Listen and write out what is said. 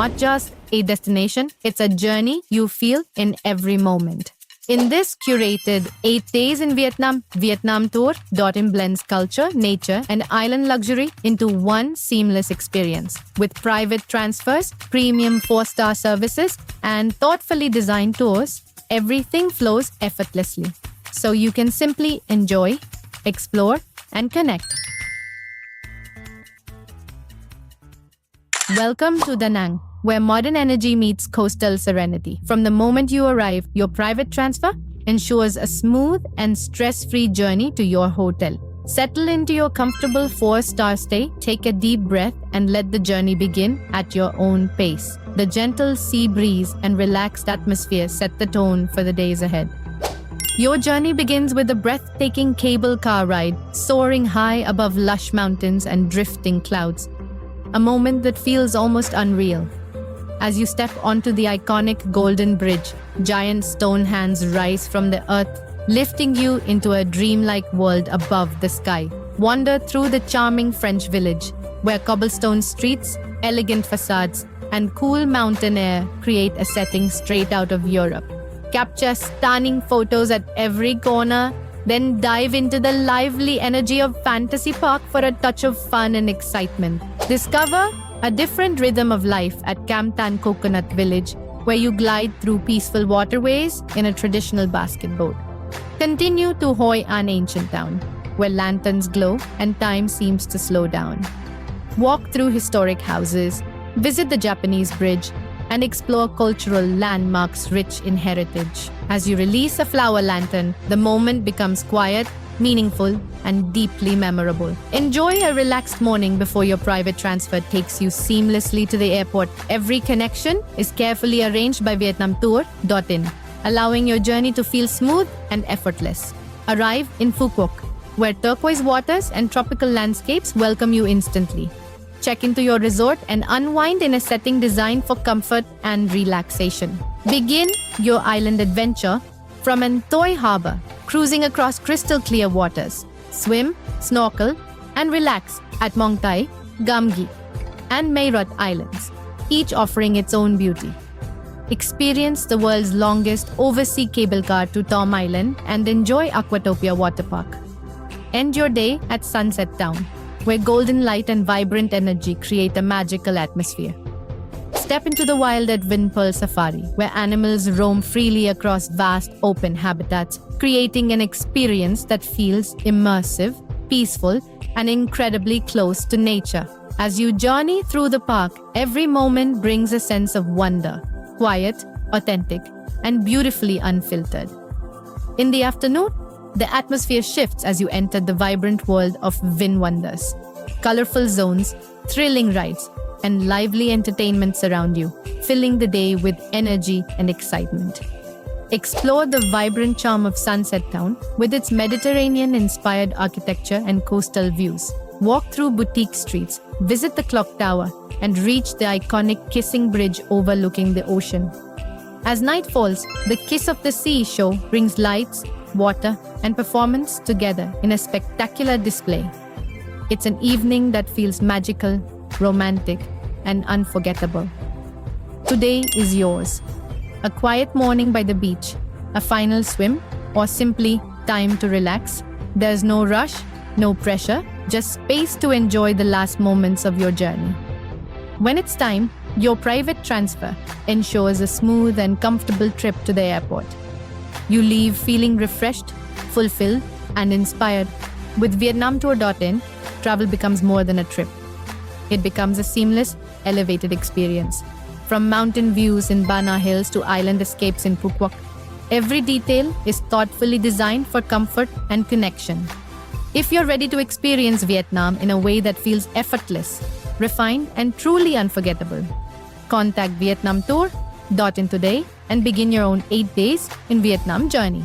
not just a destination, it's a journey you feel in every moment. In this curated 8 days in Vietnam, Vietnam Tour blends culture, nature, and island luxury into one seamless experience. With private transfers, premium 4-star services, and thoughtfully designed tours, everything flows effortlessly. So you can simply enjoy, explore, and connect. Welcome to Da Nang, where modern energy meets coastal serenity. From the moment you arrive, your private transfer ensures a smooth and stress-free journey to your hotel. Settle into your comfortable 4-star stay, take a deep breath, and let the journey begin at your own pace. The gentle sea breeze and relaxed atmosphere set the tone for the days ahead. Your journey begins with a breathtaking cable car ride, soaring high above lush mountains and drifting clouds. A moment that feels almost unreal. As you step onto the iconic Golden Bridge, giant stone hands rise from the earth, lifting you into a dreamlike world above the sky. Wander through the charming French village, where cobblestone streets, elegant facades, and cool mountain air create a setting straight out of Europe. Capture stunning photos at every corner, then dive into the lively energy of Fantasy Park for a touch of fun and excitement. Discover a different rhythm of life at Cam Tan Coconut Village, where you glide through peaceful waterways in a traditional basket boat. Continue to Hoi An Ancient Town, where lanterns glow and time seems to slow down. Walk through historic houses, visit the Japanese bridge, and explore cultural landmarks rich in heritage. As you release a flower lantern, the moment becomes quiet, meaningful, and deeply memorable. Enjoy a relaxed morning before your private transfer takes you seamlessly to the airport. Every connection is carefully arranged by VietnamTour.in, allowing your journey to feel smooth and effortless. Arrive in Phu Quoc, where turquoise waters and tropical landscapes welcome you instantly. Check into your resort and unwind in a setting designed for comfort and relaxation. Begin your island adventure from An Toi Harbor, cruising across crystal clear waters. Swim, snorkel, and relax at Mong Tai, Gam Gi, and Mae Rat Islands, each offering its own beauty. Experience the world's longest oversea cable car to Tom Island and enjoy Aquatopia Water Park. End your day at Sunset Town, where golden light and vibrant energy create a magical atmosphere. Step into the wild at Vin Pearl Safari, where animals roam freely across vast open habitats, creating an experience that feels immersive, peaceful, and incredibly close to nature. As you journey through the park, every moment brings a sense of wonder, quiet, authentic, and beautifully unfiltered. In the afternoon, the atmosphere shifts as you enter the vibrant world of Vin Wonders. Colorful zones, thrilling rides, and lively entertainment surround you, filling the day with energy and excitement. Explore the vibrant charm of Sunset Town with its Mediterranean-inspired architecture and coastal views. Walk through boutique streets, visit the clock tower, and reach the iconic Kissing Bridge overlooking the ocean. As night falls, the Kiss of the Sea show brings lights, water, and performance together in a spectacular display. It's an evening that feels magical, romantic, and unforgettable. Today is yours. A quiet morning by the beach, a final swim, or simply time to relax. There's no rush, no pressure, just space to enjoy the last moments of your journey. When it's time, your private transfer ensures a smooth and comfortable trip to the airport. You leave feeling refreshed, fulfilled, and inspired. With VietnamTour.in, travel becomes more than a trip. It becomes a seamless, elevated experience. From mountain views in Bana Hills to island escapes in Phu Quoc, every detail is thoughtfully designed for comfort and connection. If you're ready to experience Vietnam in a way that feels effortless, refined, and truly unforgettable, contact VietnamTour.in today and begin your own 8 days in Vietnam journey.